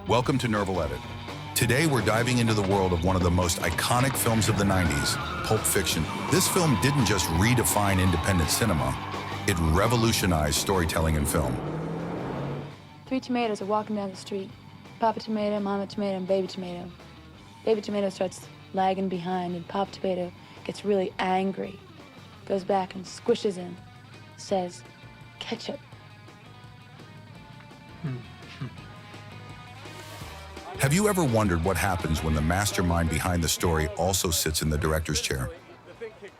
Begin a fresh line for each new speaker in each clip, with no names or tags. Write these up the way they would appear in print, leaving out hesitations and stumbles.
Welcome to Nerval Edit. Today we're diving into the world of one of the most iconic films of the 90s, Pulp Fiction. This film didn't just redefine independent cinema, it revolutionized storytelling in film.
3 tomatoes are walking down the street. Papa tomato, mama tomato, and baby tomato. Baby tomato starts lagging behind, and Papa tomato gets really angry, goes back and squishes him, says, ketchup.
Have you ever wondered what happens when the mastermind behind the story also sits in the director's chair?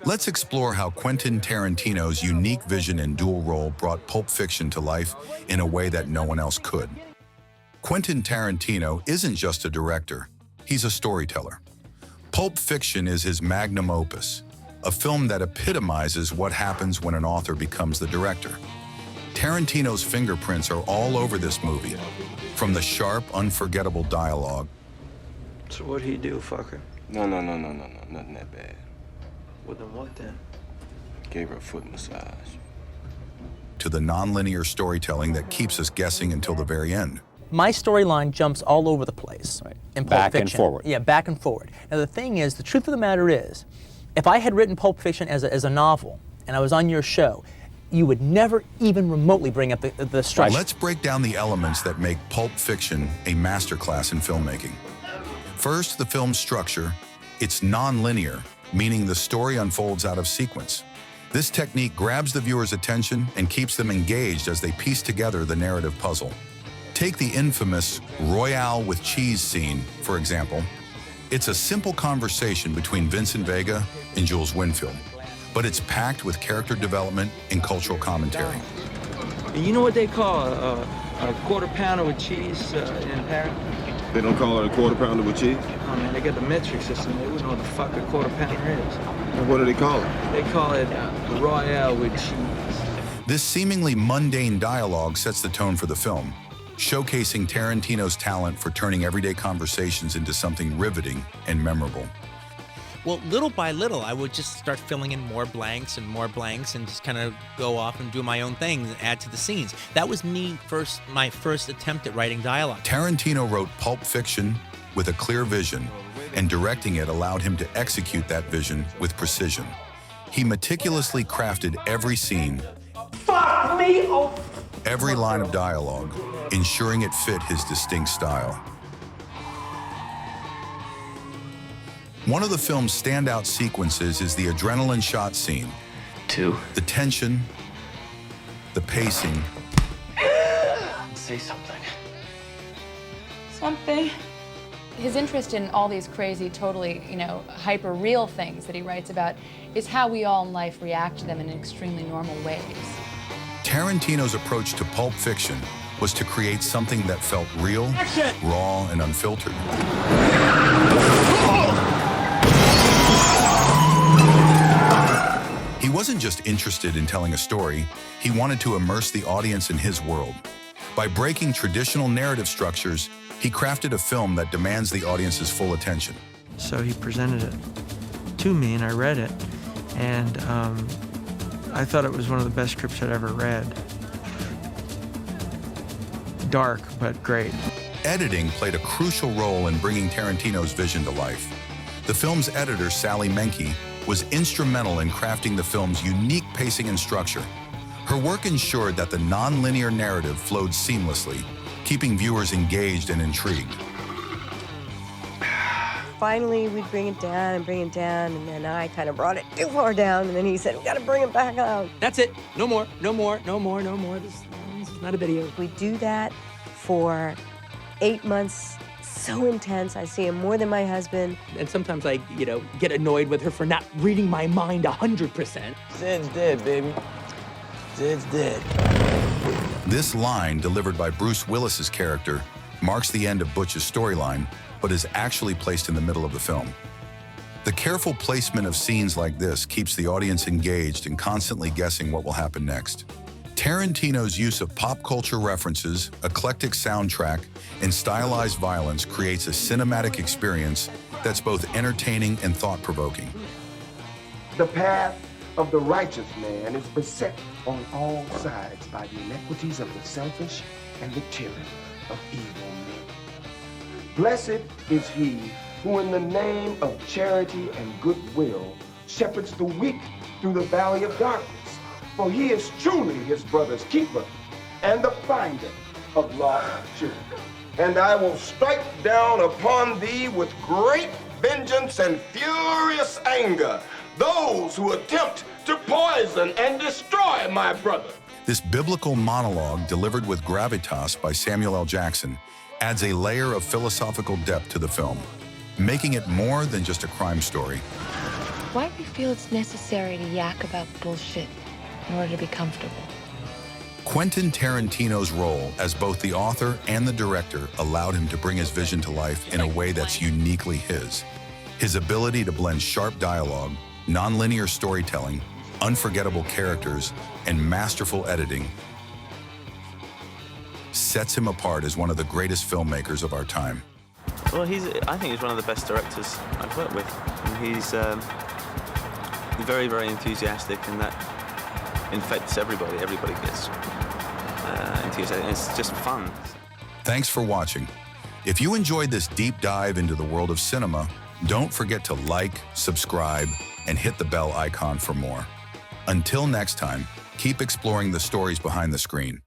Let's explore how Quentin Tarantino's unique vision and dual role brought Pulp Fiction to life in a way that no one else could. Quentin Tarantino isn't just a director, he's a storyteller. Pulp Fiction is his magnum opus, a film that epitomizes what happens when an author becomes the director. Tarantino's fingerprints are all over this movie, from the sharp, unforgettable dialogue.
So what'd he do, fucker?
No, nothing that bad.
Well, then what then?
Gave her a foot massage.
To the non-linear storytelling that keeps us guessing until the very end.
My storyline jumps all over the place in Pulp
Back
Fiction.
and forward.
Yeah, back and forward. Now the thing is, the truth of the matter is, if I had written Pulp Fiction as a novel, and I was on your show, you would never even remotely bring up the structure.
Let's break down the elements that make Pulp Fiction a masterclass in filmmaking. First, the film's structure. It's non-linear, meaning the story unfolds out of sequence. This technique grabs the viewer's attention and keeps them engaged as they piece together the narrative puzzle. Take the infamous Royale with cheese scene, for example. It's a simple conversation between Vincent Vega and Jules Winfield, but it's packed with character development and cultural commentary.
You know what they call a quarter pounder with cheese in Paris?
They don't call it a quarter pounder with cheese?
Oh man, they got the metric system. They wouldn't know what the fuck a quarter pounder is.
And what do they call it?
They call it Royale with cheese.
This seemingly mundane dialogue sets the tone for the film, showcasing Tarantino's talent for turning everyday conversations into something riveting and memorable.
Well, little by little, I would just start filling in more blanks and just kind of go off and do my own thing and add to the scenes. That was my first attempt at writing dialogue.
Tarantino wrote Pulp Fiction with a clear vision, and directing it allowed him to execute that vision with precision. He meticulously crafted every scene, every line of dialogue, ensuring it fit his distinct style. One of the film's standout sequences is the adrenaline shot scene.
2.
The tension, the pacing,
Say something.
Something. His interest in all these crazy, totally, hyper-real things that he writes about is how we all in life react to them in extremely normal ways.
Tarantino's approach to Pulp Fiction was to create something that felt real, raw, and unfiltered. He wasn't just interested in telling a story, he wanted to immerse the audience in his world. By breaking traditional narrative structures, he crafted a film that demands the audience's full attention.
So he presented it to me, and I read it, and I thought it was one of the best scripts I'd ever read. Dark, but great.
Editing played a crucial role in bringing Tarantino's vision to life. The film's editor, Sally Menke, was instrumental in crafting the film's unique pacing and structure. Her work ensured that the non-linear narrative flowed seamlessly, keeping viewers engaged and intrigued.
Finally, we'd bring it down, and then I kind of brought it too far down, and then he said, we gotta bring it back out.
That's it. No more. This is not a video.
We do that for 8 months, so intense. I see him more than my husband.
And sometimes I, get annoyed with her for not reading my mind 100%.
Zed's dead, baby. Zed's dead.
This line, delivered by Bruce Willis's character, marks the end of Butch's storyline, but is actually placed in the middle of the film. The careful placement of scenes like this keeps the audience engaged and constantly guessing what will happen next. Tarantino's use of pop culture references, eclectic soundtrack, and stylized violence creates a cinematic experience that's both entertaining and thought-provoking.
The path of the righteous man is beset on all sides by the inequities of the selfish and the tyranny of evil men. Blessed is he who in the name of charity and goodwill shepherds the weak through the valley of darkness. For he is truly his brother's keeper and the finder of lost children. And I will strike down upon thee with great vengeance and furious anger those who attempt to poison and destroy my brother.
This biblical monologue, delivered with gravitas by Samuel L. Jackson, adds a layer of philosophical depth to the film, making it more than just a crime story.
Why do we feel it's necessary to yak about bullshit in order to be comfortable?
Quentin Tarantino's role as both the author and the director allowed him to bring his vision to life in a way that's uniquely his. His ability to blend sharp dialogue, nonlinear storytelling, unforgettable characters, and masterful editing sets him apart as one of the greatest filmmakers of our time.
Well, I think he's one of the best directors I've worked with. And he's very, very enthusiastic, and that infects everybody. Everybody gets enthusiastic, and it's just fun.
Thanks for watching. If you enjoyed this deep dive into the world of cinema, don't forget to like, subscribe, and hit the bell icon for more. Until next time, keep exploring the stories behind the screen.